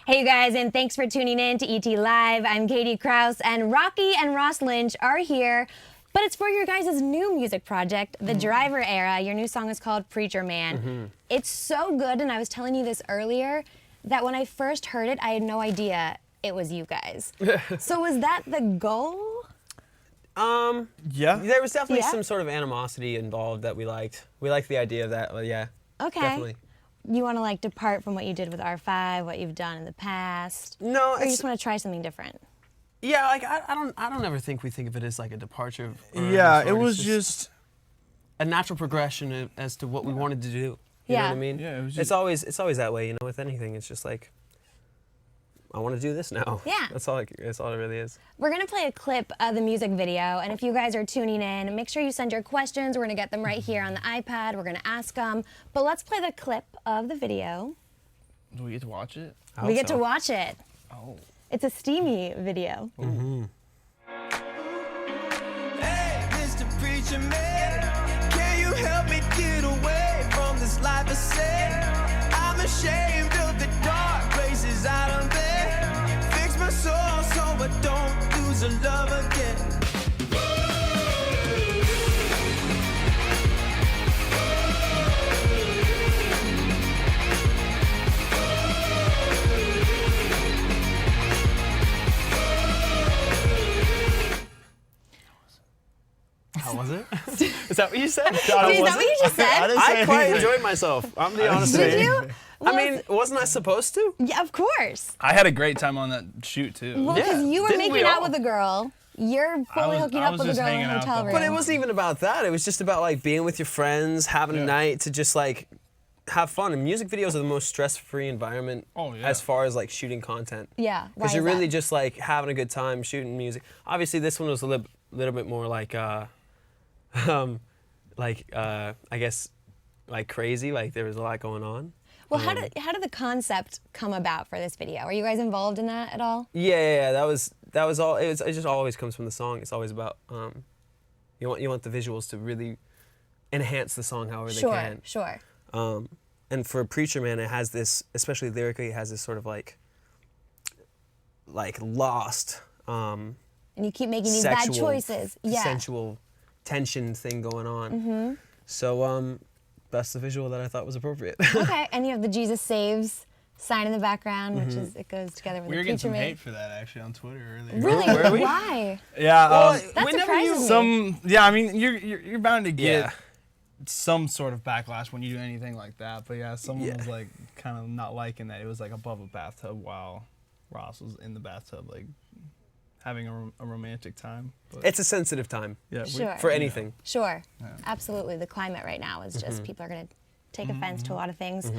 Hey you guys, and thanks for tuning in to ET Live. I'm Katie Krause, and Rocky and Ross Lynch are here, but it's for your guys' new music project, The Driver Era. Your new song is called Preacher Man. It's so good, and I was telling you this earlier, that when I first heard it, I had no idea it was you guys. So was that the goal? Yeah. There was definitely some sort of animosity involved that we liked. We liked the idea of that, but yeah. Okay. Definitely. You want to like depart from what you did with R5, what you've done in the past? No, or you just want to try something different? Yeah, like I don't ever think we think of it as like a departure. Yeah, it was just a natural progression as to what we wanted to do. You know what I mean? Yeah, it was it's always that way, you know, with anything. It's just like, I want to do this now. Yeah. That's all it really is. We're going to play a clip of the music video, and if you guys are tuning in, make sure you send your questions. We're going to get them right here on the iPad. We're going to ask them. But let's play the clip of the video. Do we get to watch it? We get to watch it. Oh. It's a steamy video. Hey, Mr. Preacher Man, can you help me get away from this life I said? I'm ashamed of the dark places I done been. Fix my soul so I don't lose a love again. How was it? Is that what you said? Is that what you just said? I quite enjoyed myself. I'm the honest Did with you? I mean, wasn't I supposed to? Yeah, of course. I had a great time on that shoot too. Well, because you were didn't we making out all? with a girl. You're fully hooking I up was with a just girl in a hanging out hotel the room. whole But it wasn't even about that. It was just about like being with your friends, having a Yeah. night to just like have fun. And music videos are the most stress-free environment as far as like shooting content. Yeah, why Because is you're really that? just like having a good time shooting music. Obviously, this one was a little bit more like, I guess, like crazy. Like there was a lot going on. Well, how did the concept come about for this video? Are you guys involved in that at all? Yeah. That was all. It just always comes from the song. It's always about you want the visuals to really enhance the song however they can. Sure. And for Preacher Man, it has this, especially lyrically, it has this sort of like lost. And you keep making these bad choices. Yeah. Sensual tension thing going on. So that's the visual that I thought was appropriate. Okay, and you have the Jesus Saves sign in the background, which is it goes together with We the were getting Preacher some Man. hate for that actually on Twitter earlier. Really? Were we? Why? Yeah. That surprises me. I mean, you're bound to get Yeah. some sort of backlash when you do anything like that. But yeah, someone was like kind of not liking that it was like above a bathtub while Ross was in the bathtub, like having a romantic time. But It's a sensitive time yeah, Sure. for anything. Sure. Absolutely. The climate right now is just people are going to take offense to a lot of things.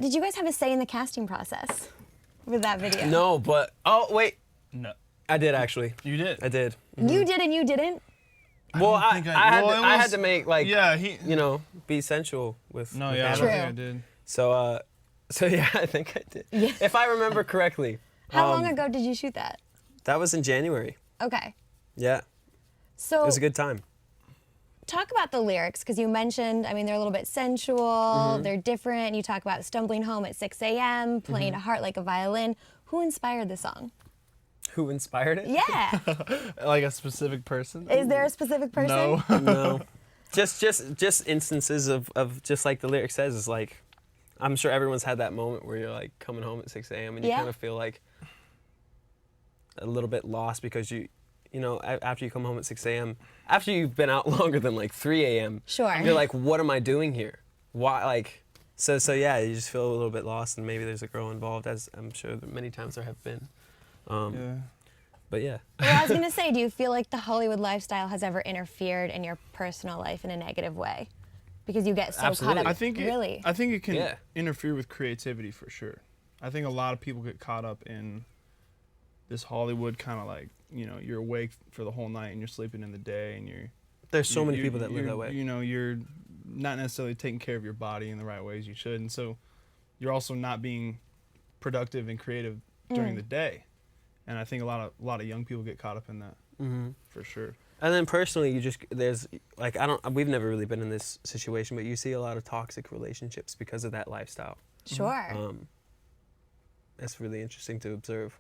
Did you guys have a say in the casting process with that video? No, but wait, no, I did actually. you did. I did. You did and you didn't? Well, I think I- well, it had was- to make like Yeah, be sensual with. No, with yeah, I Anna. don't think True. I did. So yeah, I think I did. Yeah. If I remember correctly. How long ago did you shoot that? That was in January. Okay. Yeah, So it was a good time. talk about the lyrics, because you mentioned, I mean, they're a little bit sensual, they're different. You talk about stumbling home at 6 a.m., playing a heart like a violin. Who inspired the song? Who inspired it? Yeah. Like a specific person? Is there a specific person? No. No. Just instances of just like the lyric says is like, I'm sure everyone's had that moment where you're like coming home at 6 a.m. and you Yeah. kind of feel like a little bit lost because you know, after you come home at 6 a.m., after you've been out longer than like 3 a.m., Sure. you're like, what am I doing here? Why, like, so yeah, you just feel a little bit lost, and maybe there's a girl involved, as I'm sure that many times there have been. Yeah. But yeah. Well, I was going to say, do you feel like the Hollywood lifestyle has ever interfered in your personal life in a negative way? Because you get so Absolutely. caught up. I think really? I think it can Yeah. interfere with creativity for sure. I think a lot of people get caught up in this Hollywood kind of like, you know, you're awake for the whole night and you're sleeping in the day and There's so many you're- people that live you're- that way. You know, you're not necessarily taking care of your body in the right ways you should, and so you're also not being productive and creative during the day. And I think a lot of young people get caught up in that for sure. And then personally, there's like, we've never really been in this situation, but you see a lot of toxic relationships because of that lifestyle. Sure. That's really interesting to observe.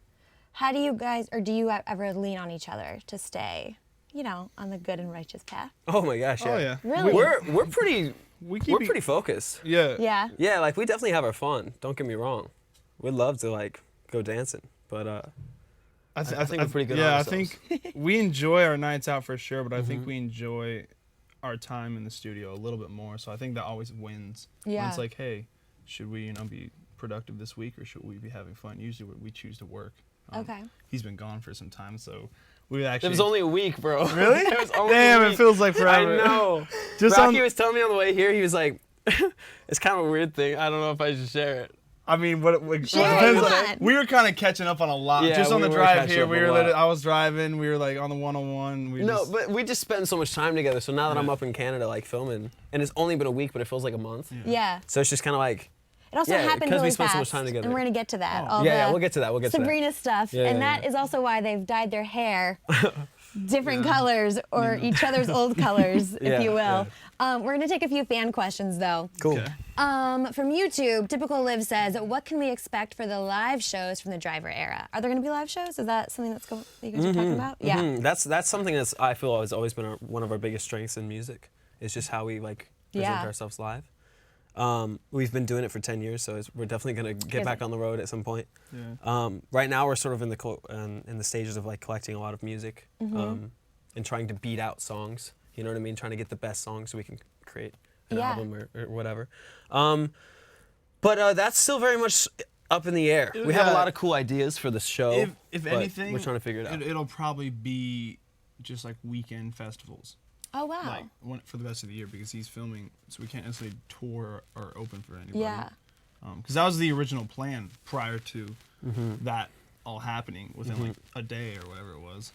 How do you guys, or do you ever lean on each other to stay, on the good and righteous path? Oh my gosh, yeah. Oh yeah. Really? We're pretty keep pretty focused. Yeah. Yeah. Yeah, like we definitely have our fun. Don't get me wrong. We'd love to like go dancing, but I think we're pretty good. Yeah, on I ourselves. think we enjoy our nights out for sure, but I think we enjoy our time in the studio a little bit more. So I think that always wins. When Yeah. it's like, hey, should we, be productive this week or should we be having fun? Usually we choose to work. Okay. He's been gone for some time, so we actually. It was only a week, bro. Really? It was only Damn, a it week. feels like forever. I know. Just Rocky on- was telling me on the way here, he was like, it's kind of a weird thing. I don't know if I should share it. I mean, what Sure, depends come on- on. we were kind of catching up on a lot. Yeah, Just on we the were drive catching here, up we a were lot. I was driving, we were like on the 101. No, but we just spend so much time together. So now that I'm up in Canada, like filming, and it's only been a week, but it feels like a month. Yeah. So it's just kind of like, It also Yeah, happened because we really spent fast, so much time together. and we're gonna get to that. Oh. All yeah, the we'll get to that. We'll get to Sabrina stuff, Yeah, and yeah, that yeah. is also why they've dyed their hair different colors or each other's old colors, Yeah, if you will. yeah. We're gonna take a few fan questions though. Cool. Okay. From YouTube, Typical Liv says, "What can we expect for the live shows from the Driver era? Are there gonna be live shows? Is that something that you guys are talking about?" Yeah. That's something that's I feel has always been one of our biggest strengths in music. It's just how we like present Yeah. ourselves live. We've been doing it for 10 years, so we're definitely gonna get Guys- back on the road at some point. Yeah. Right now, we're sort of in the stages of like collecting a lot of music and trying to beat out songs. You know what I mean? Trying to get the best songs so we can create an Yeah. album or whatever. But that's still very much up in the air. We have a Yeah. lot of cool ideas for the show. If but anything, we're trying to figure it out. It'll probably be just like weekend festivals, Oh wow. like for the rest of the year, because he's filming, so we can't necessarily tour or open for anybody. Yeah. Because that was the original plan prior to that all happening within like a day or whatever it was.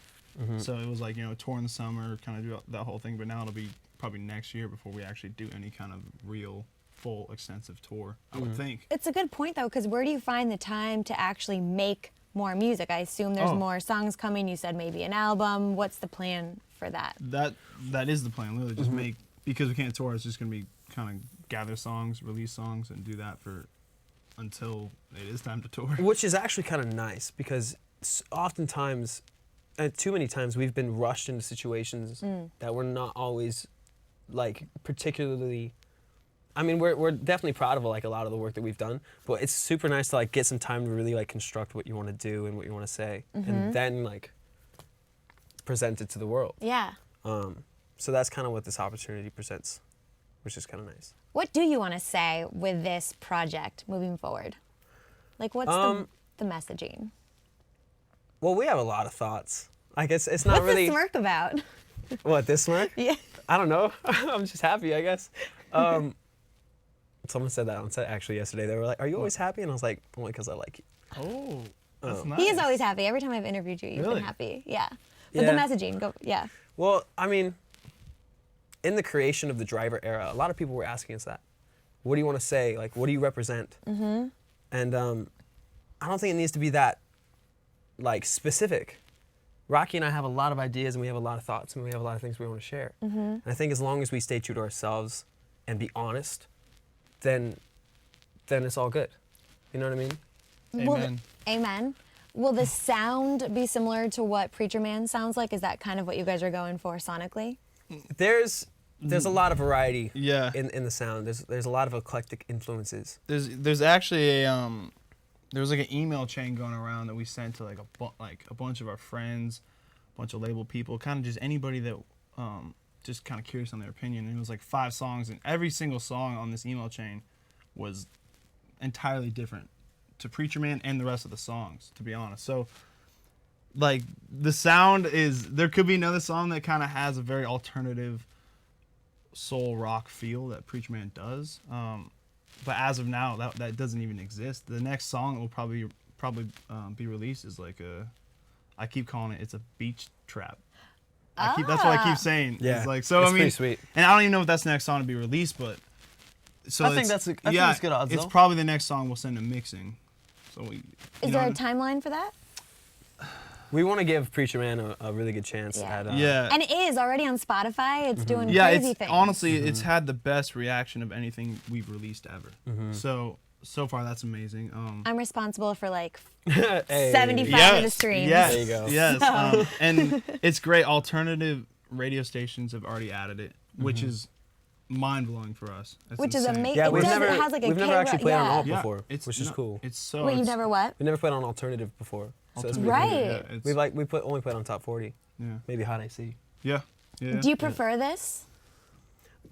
So it was like, tour in the summer, kind of do that whole thing. But now it'll be probably next year before we actually do any kind of real, full, extensive tour, I would think. It's a good point though, because where do you find the time to actually make more music? I assume there's Oh. more songs coming. You said maybe an album. What's the plan for that? That is the plan. Literally, just make, because we can't tour. It's just gonna be kind of gather songs, release songs, and do that for until it is time to tour. Which is actually kind of nice because oftentimes, too many times, we've been rushed into situations that we're not always, like, particularly. I mean, we're definitely proud of like a lot of the work that we've done, but it's super nice to like get some time to really like construct what you want to do and what you want to say, and then like present it to the world. Yeah. So that's kind of what this opportunity presents, which is kind of nice. What do you want to say with this project moving forward? Like, what's the messaging? Well, we have a lot of thoughts. I guess it's not What's really. the smirk about? What, this smirk? Yeah. I don't know. I'm just happy, I guess. Someone said that on set actually yesterday. They were like, "Are you always happy?" And I was like, "Only because I like you." Oh, that's nice. He is always happy. Every time I've interviewed you, you've Really? been happy. Yeah. But Yeah. the messaging, go. Yeah. Well, I mean, in the creation of the Driver era, a lot of people were asking us that. What do you want to say? Like, what do you represent? And I don't think it needs to be that, like, specific. Rocky and I have a lot of ideas, and we have a lot of thoughts, and we have a lot of things we want to share. And I think as long as we stay true to ourselves and be honest, then it's all good. You know what I mean? Amen. Amen. Will the sound be similar to what Preacher Man sounds like? Is that kind of what you guys are going for sonically? There's a lot of variety Yeah. in the sound. There's a lot of eclectic influences. There's actually a there was like an email chain going around that we sent to like a bunch of our friends, a bunch of label people, kind of just anybody that just kind of curious on their opinion. And it was like 5 songs, and every single song on this email chain was entirely different to Preacher Man and the rest of the songs, to be honest. So like the sound is, there could be another song that kind of has a very alternative soul rock feel that Preacher Man does. But as of now, that doesn't even exist. The next song that will probably be released is like I keep calling it's a beach trap. That's what I keep saying. Yeah, It's like, so it's I mean, pretty sweet. and I don't even know if that's the next song to be released, but so I think it's- that's I think it's good odds, It's though. probably the next song we'll send to mixing. So Is there a timeline for that? We want to give Preacher Man a really good chance Yeah. at Yeah. And it is already on Spotify. It's doing Yeah, crazy it's things. honestly it's had the best reaction of anything we've released ever. So so far that's amazing. I'm responsible for like Hey. 75 of the streams. Yes, There you go. Yes, and it's great. Alternative radio stations have already added it, which is mind blowing for us. That's Which is insane. amazing. Yeah, It we've does, never it has like a we've never actually played on alt Yeah, before, which is cool. It's so. Wait, you've it's never what? We never played on alternative before, so it's pretty alternative, cool. Right. Yeah, it's, We only played on top 40, yeah. maybe hot AC. Yeah. Yeah. Do you prefer this?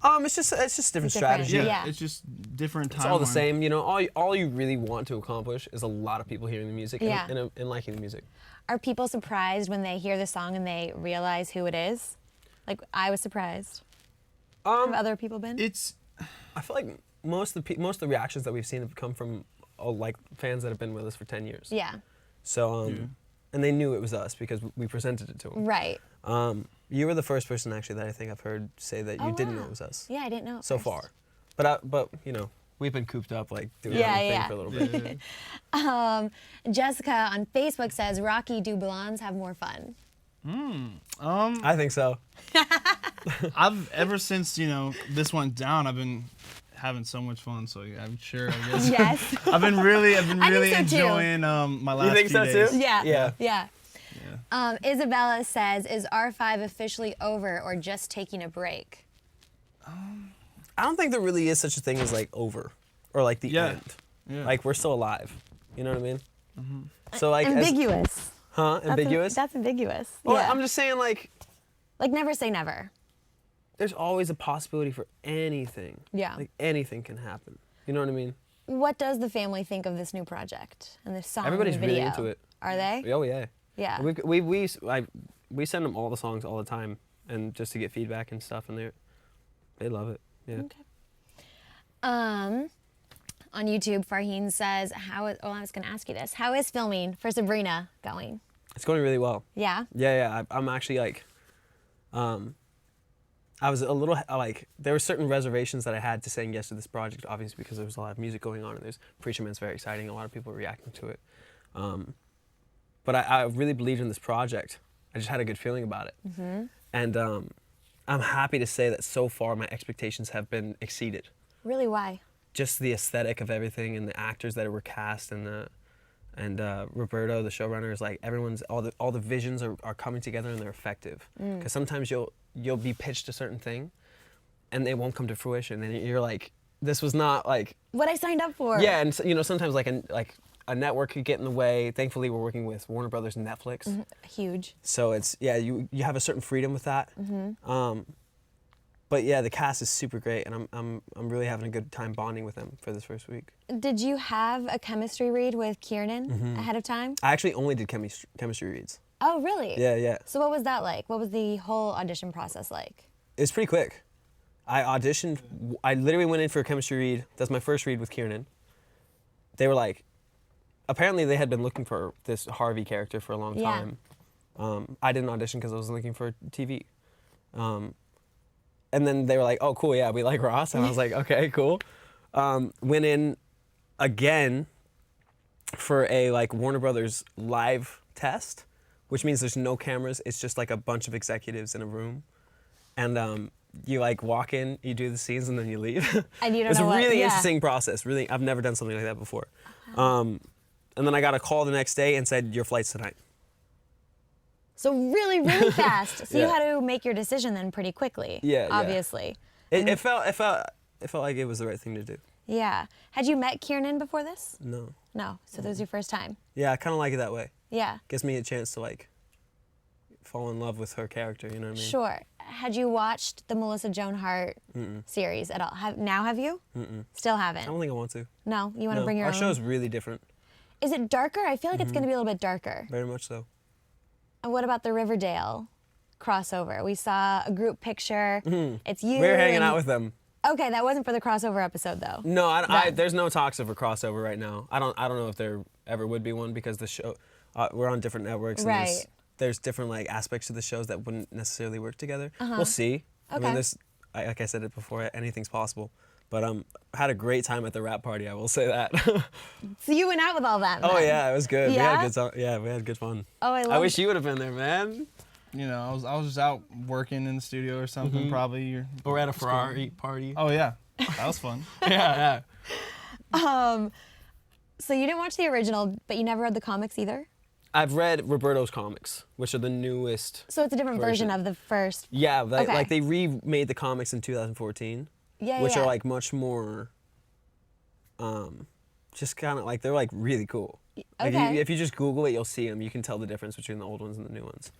It's just different Different. strategy. Yeah, Yeah. it's just different It's all the timeline. same, you know. All you really want to accomplish is a lot of people hearing the music Yeah. and liking the music. Are people surprised when they hear the song and they realize who it is? Like, I was surprised. Have other people been? I feel like most of the reactions that we've seen have come from like fans that have been with us for 10 years. Yeah. So and they knew it was us because we presented it to them. Right. You were the first person actually that I think I've heard say that you didn't know it was us Yeah, I didn't know. At so first. far. But you know, we've been cooped up like doing Yeah, our own thing yeah. for a little bit. Jessica on Facebook says, Rocky, do blondes have more fun? I think so. I've ever since this went down, I've been having so much fun. So yeah, I'm sure. I guess. Yes. I've been really so, too. enjoying my last You think few so days. too? Yeah. Yeah. Yeah. Isabella says, is R5 officially over or just taking a break? I don't think there really is such a thing as like over or like the end. Yeah. Like we're still alive. You know what I mean? So like Ambiguous. ambiguous. That's ambiguous. Well, yeah. I'm just saying like Like, never say never. there's always a possibility for anything. Yeah. Like anything can happen. You know what I mean? What does the family think of this new project and this song Everybody's and video? really into it. Are they? Oh yeah. Yeah. We send them all the songs all the time, and just to get feedback and stuff, and they love it. Yeah. Okay. On YouTube, Farheen says, I was going to ask you this. How is filming for Sabrina going? It's going really well. Yeah? Yeah. I'm actually like, I was a little like, there were certain reservations that I had to saying yes to this project, obviously because there was a lot of music going on, and there's Preacher Man's very exciting. A lot of people were reacting to it. But I really believed in this project. I just had a good feeling about it. Mm-hmm. And I'm happy to say that so far my expectations have been exceeded. Really, why? Just the aesthetic of everything and the actors that were cast and Roberto, the showrunner, is like all the visions are coming together and they're effective. Because sometimes you'll be pitched a certain thing and they won't come to fruition. And you're like, this was not like What I signed up for. yeah, and sometimes like a network could get in the way. Thankfully, we're working with Warner Brothers and Netflix, Huge. so it's you have a certain freedom with that. But yeah, the cast is super great, and I'm really having a good time bonding with them for this first week. Did you have a chemistry read with Kiernan ahead of time? I actually only did chemistry reads. Oh, really? Yeah. So what was that like? What was the whole audition process like? It's pretty quick. I auditioned. I literally went in for a chemistry read. That's my first read with Kiernan. They were like, apparently they had been looking for this Harvey character for a long Yeah. time. I didn't audition because I was looking for TV. And then they were like, oh, cool, yeah, we like Ross. And I was like, okay, cool. Went in again for a like Warner Brothers live test, which means there's no cameras. It's just like a bunch of executives in a room. And you like walk in, you do the scenes, and then you leave. And you don't it's know a what- really yeah. interesting process. Really, I've never done something like that before. And then I got a call the next day and said, your flight's tonight. So really, really fast. So you Yeah. had to make your decision then pretty quickly. Yeah. Obviously. It felt like it was the right thing to do. Yeah. Had you met Kiernan before this? No. No. So this was your first time. Yeah, I kind of like it that way. Yeah. Gives me a chance to like fall in love with her character. You know what I mean? Sure. Had you watched the Melissa Joan Hart series at all? Have you? Still haven't. I don't think I want to. No. You want to No, bring your our own? show's really different. Is it darker? I feel like it's going to be a little bit darker. Very much so. And what about the Riverdale crossover? We saw a group picture. It's you. We're hanging and- out with them. Okay, that wasn't for the crossover episode though. No, Right. there's no talks of a crossover right now. I don't know if there ever would be one because the show, we're on different networks. And Right. there's different like aspects to the shows that wouldn't necessarily work together. We'll see. I mean, Okay. like I said it before, anything's possible. But I had a great time at the rap party. I will say that. So you went out with all that. Oh then? yeah, it was good. Yeah? We had good fun. Oh, I love. I wish you would have been there, man. I was just out working in the studio or something, probably. Or at a Ferrari party. Oh yeah, that was fun. yeah. So you didn't watch the original, but you never read the comics either? I've read Roberto's comics, which are the newest. So it's a different version Version. of the first. Yeah, Okay. like they remade the comics in 2014, Yeah, which yeah. are like much more, just kind of like they're like really cool. Like Okay. if you just Google it, you'll see them. You can tell the difference between the old ones and the new ones.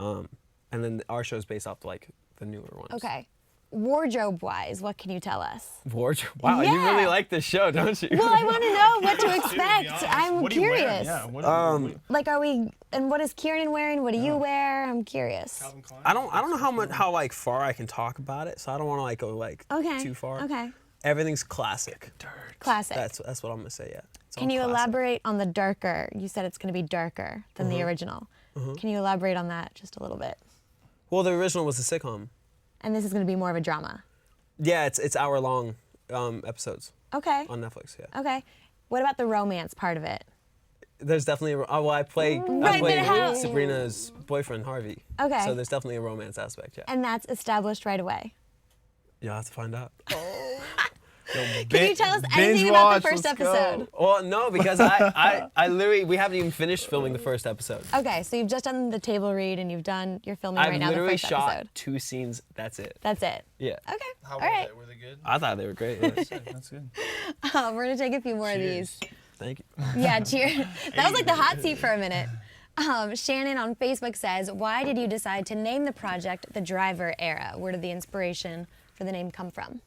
And then our show's based off like the newer ones. Okay. Wardrobe-wise, what can you tell us? Wardrobe. Wow, you really Yeah. like this show, don't you? Well, I want to know what to To be expect. honest, I'm what are you wearing? curious. Yeah, what Like, are we? And what is Kieran wearing? What do you wear? I'm curious. Calvin Klein? I don't know how like far I can talk about it, so I don't want to like go like Okay. too far. Okay. Everything's classic. Classic. That's what I'm gonna say. Yeah. It's Can all you classic. elaborate on the darker? You said it's going to be darker than Mm-hmm. the original. Can you elaborate on that just a little bit? Well, the original was a sitcom. And this is going to be more of a drama. Yeah, it's hour-long episodes Okay. on Netflix. Yeah. Okay. What about the romance part of it? There's definitely I play Right, but how- Sabrina's boyfriend Harvey. Okay. So there's definitely a romance aspect. Yeah. And that's established right away. You'll have to find out. Can you tell us anything about the first episode? Well, no, because I literally we haven't even finished filming the first episode. Okay, so you've just done the table read and you're filming I've right now the literally first shot episode. 2 scenes. That's it. That's it. Yeah. Okay. How All were right. they? Were they good? I thought they were great. Yeah. That's good. We're gonna take a few more of these. Thank you. Yeah, cheers. That was like the hot seat for a minute. Shannon on Facebook says, "Why did you decide to name the project the Driver Era? Where did the inspiration for the name come from?"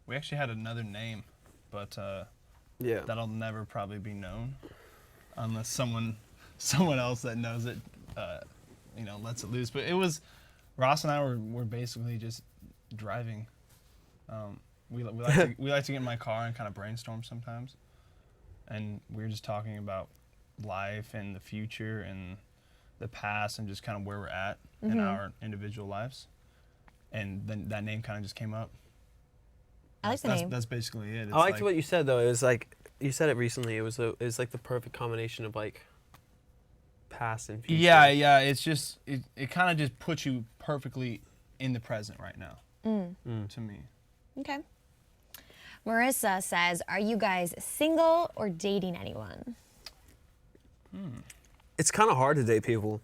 We actually had another name, but Yeah. that'll never probably be known unless someone else that knows it, lets it loose. But it was Ross and I were basically just driving. We like to get in my car and kind of brainstorm sometimes, and we were just talking about life and the future and the past and just kind of where we're at in our individual lives, and then that name kind of just came up. I like the name. That's basically it. It's I liked like- what you said though. It was like you said it recently. It was like the perfect combination of like past and future. Yeah. It's just it kind of just puts you perfectly in the present right now. To me. Okay. Marissa says, "Are you guys single or dating anyone?" It's kind of hard to date people.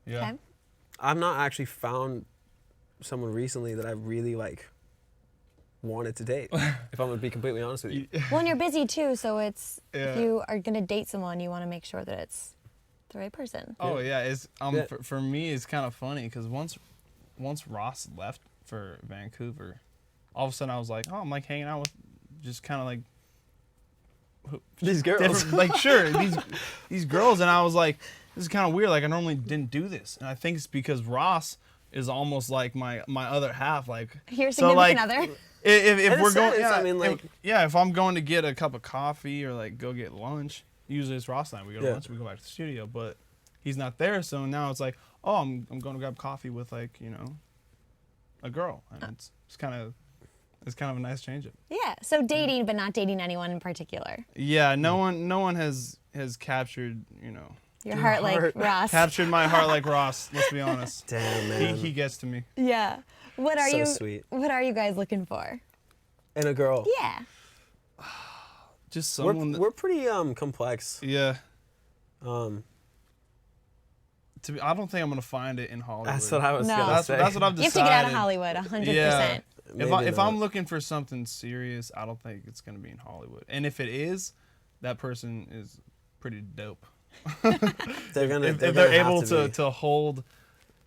Yeah. Okay. I've not actually found someone recently that I really like wanted to date. If I'm gonna be completely honest with you. Well, and you're busy too, so it's if Yeah. you are gonna date someone, you want to make sure that it's the right person. Oh yeah. It's Yeah. for me it's kind of funny because once Ross left for Vancouver, all of a sudden I was like, oh, I'm like hanging out with just kind of like These girls. different, like sure these girls, and I was like, this is kind of weird. Like I normally didn't do this, and I think it's because Ross is almost like my other half. Like Your so, like, significant other. If In a we're going, sense, yeah, I mean, like- if I'm going to get a cup of coffee or like go get lunch, usually it's Ross and I. We go to Yeah. lunch, we go back to the studio, but he's not there, so now it's like, oh, I'm going to grab coffee with like a girl, and it's kind of a nice change up. Yeah. So dating, but not dating anyone in particular. Yeah, no one has captured Your heart like Ross. captured my heart like Ross. Let's be honest. Damn, man. He gets to me. Yeah. What are So you? sweet. What are you guys looking for? And a girl. Yeah. Just We're, someone. we're pretty complex. Yeah. Um, I don't think I'm gonna find it in Hollywood. that's what I was No. gonna say. That's what I've You have decided. to get out of Hollywood, 100%. Yeah. Maybe If not. I'm looking for something serious, I don't think it's gonna be in Hollywood. And if it is, that person is pretty dope. They're gonna. If they're they're gonna able have to, to hold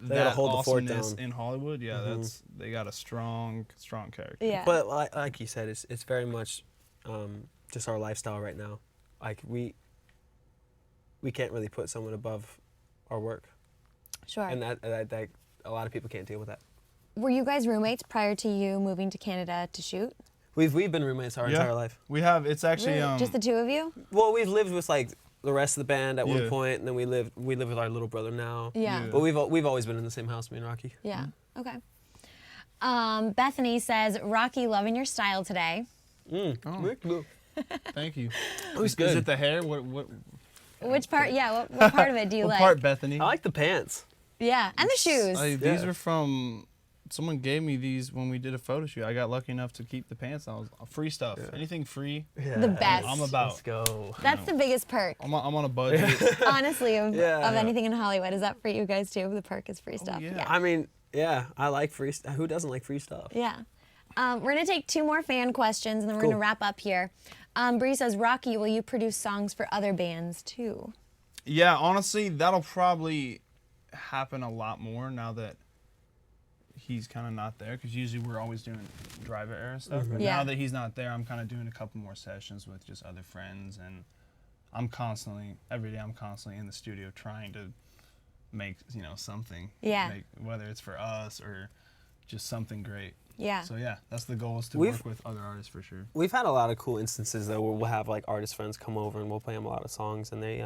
gotta that hold the fort awesomeness down. in Hollywood, yeah, they got a strong character. Yeah. But like you said, it's very much just our lifestyle right now. Like we can't really put someone above our work, Sure. and that a lot of people can't deal with that. Were you guys roommates prior to you moving to Canada to shoot? We've been roommates our entire life. We have. It's actually Really? Just the two of you? Well, we've lived with like the rest of the band at one Yeah. point, and then we live with our little brother now. Yeah. Yeah. But we've always been in the same house, me and Rocky. Yeah. Okay. Bethany says, "Rocky, loving your style today." Oh. Thank you. was Is good. it the hair? What Which part? Yeah. What part of it do you what like? part, Bethany? I like the pants. Yeah, and the shoes. These Yeah. are from someone gave me these when we did a photo shoot. I got lucky enough to keep the pants. I was free stuff. Anything free, The best. I'm about. Let's go. That's the biggest perk, I'm on a budget. honestly, of Yeah. anything in Hollywood. Is that for you guys too? The perk is free stuff. yeah. I mean, yeah, I like free stuff. Who doesn't like free stuff? Yeah. We're going to take 2 more fan questions, and then we're going to Cool. wrap up here. Bree says, Rocky, will you produce songs for other bands too? Yeah, honestly, that'll probably happen a lot more now that he's kind of not there, because usually we're always doing driver era stuff. But Yeah. now that he's not there, I'm kind of doing a couple more sessions with just other friends, and every day I'm constantly in the studio trying to make, something. Yeah. Whether it's for us or just something great. Yeah. So yeah, that's the goal, is to We've- work with other artists for sure. We've had a lot of cool instances though where we'll have like artist friends come over and we'll play them a lot of songs, and they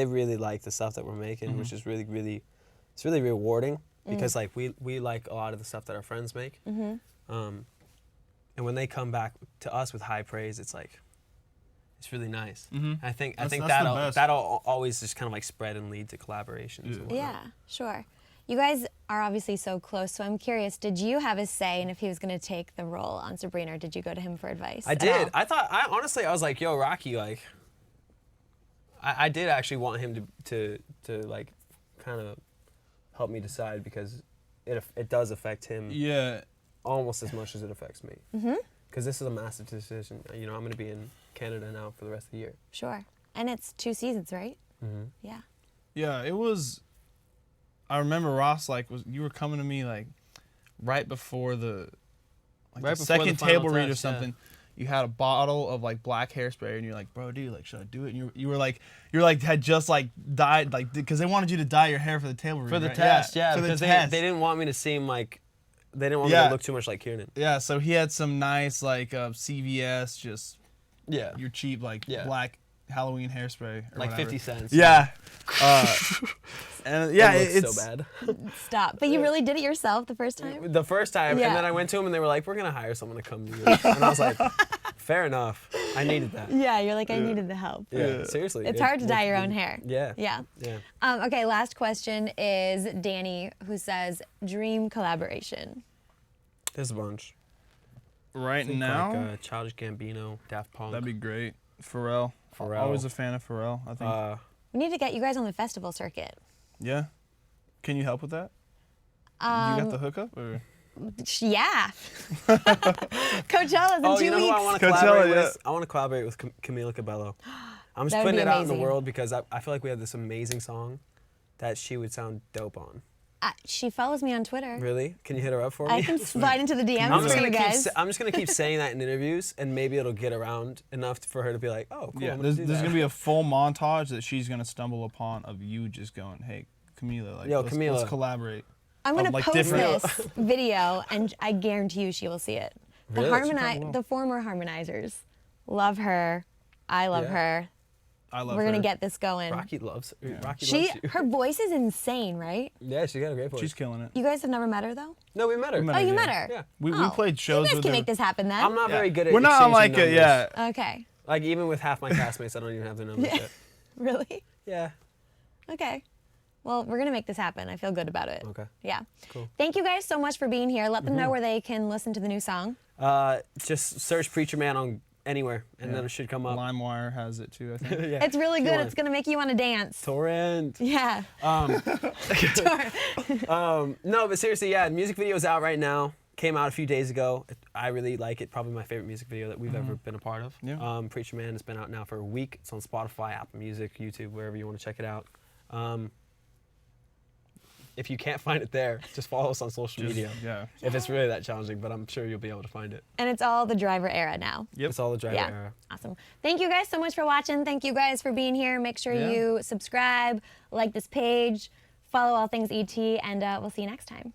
really like the stuff that we're making, which is really it's really rewarding because like we like a lot of the stuff that our friends make, and when they come back to us with high praise, it's like it's really nice. I think That's the that'll best. always just kind of like spread and lead to collaborations. and whatnot. Yeah, sure. You guys are obviously so close, so I'm curious, did you have a say in if he was going to take the role on Sabrina, or did you go to him for advice? I at did. all? I was like, yo, Rocky, like, I did actually want him to like, kind of help me decide, because it does affect him Yeah. almost as much as it affects me. Because this is a massive decision. You know, I'm going to be in Canada now for the rest of the year. Sure. And it's 2 seasons, right? Yeah. Yeah, it was. I remember Ross, you were coming to me like right before the Right before second the final table read or test, yeah. something. You had a bottle of like black hairspray, and you're like, bro, dude, like, should I do it? And you were like, had just like dyed, like, because they wanted you to dye your hair for the table read. For the right? test, yeah. For the Because test. they didn't want me to seem like, they didn't want me Yeah. to look too much like Kiernan. Yeah, so he had some nice like CVS, just Yeah. your cheap like Yeah. black Halloween hairspray. Or Like whatever. 50 cents. Yeah. And yeah, It looks it's so bad. Stop. But you really did it yourself the first time? The first time, Yeah. and then I went to him and they were like, we're going to hire someone to come do this. And I was like, fair enough. I needed that. Yeah, you're like, I needed the help. Yeah, seriously. It's hard to dye your own hair. Yeah. Yeah. Yeah. Okay, last question is Danny, who says, dream collaboration. There's a bunch. right Think now. like Childish Gambino, Daft Punk. That'd be great. Pharrell. Always a fan of Pharrell, I think. We need to get you guys on the festival circuit. Yeah. Can you help with that? You got the hookup? Or? Yeah. Coachella's in 2 weeks. you know who I want to Coachella, collaborate yeah. with? I want to collaborate with Camila Cabello. I'm just That would putting be it out in the amazing. world because I feel like we have this amazing song that she would sound dope on. She follows me on Twitter. Really? Can you hit her up for me? I can slide into the DMs I'm just for you gonna guys. I'm just gonna keep saying that in interviews, and maybe it'll get around enough for her to be like, "Oh, cool." Yeah, I'm gonna there's do going that. to be a full montage that she's going to stumble upon of you just going, hey, Camila, like, Yo, let's Camila. collaborate. I'm going to like post different- this video, and I guarantee you she will see it. The Really? She probably will. the former harmonizers love her. I love Yeah. her. I love We're her. going to get this going. Rocky loves Rocky She, loves you. her voice is insane, right? Yeah, she got a great voice. She's killing it. You guys have never met her though? No, we met her. We met Oh, her, you yeah. met her? Yeah. We Oh. played shows You guys with can her. make this happen then. I'm not very good at We're not on like exchanging a, numbers. yeah. Okay. Like even with half my classmates, I don't even have their numbers yet. Really? Yeah. Okay. Well, we're going to make this happen. I feel good about it. Okay. Yeah. Cool. Thank you guys so much for being here. Let them know where they can listen to the new song. Just search Preacher Man on anywhere, and then it should come up. LimeWire has it too, I think. Yeah. It's really If you good. want. It's going to make you want to dance. Torrent. Yeah. No, but seriously, yeah, the music video's out right now. Came out a few days ago. I really like it. Probably my favorite music video that we've ever been a part of. Yeah. Preacher Man has been out now for a week. It's on Spotify, Apple Music, YouTube, wherever you want to check it out. If you can't find it there, just follow us on social media. Yeah. If it's really that challenging, but I'm sure you'll be able to find it. And it's all the driver era now. Yep. It's all the driver Yeah. era. Awesome. Thank you guys so much for watching. Thank you guys for being here. Make sure Yeah. you subscribe, like this page, follow all things ET, and we'll see you next time.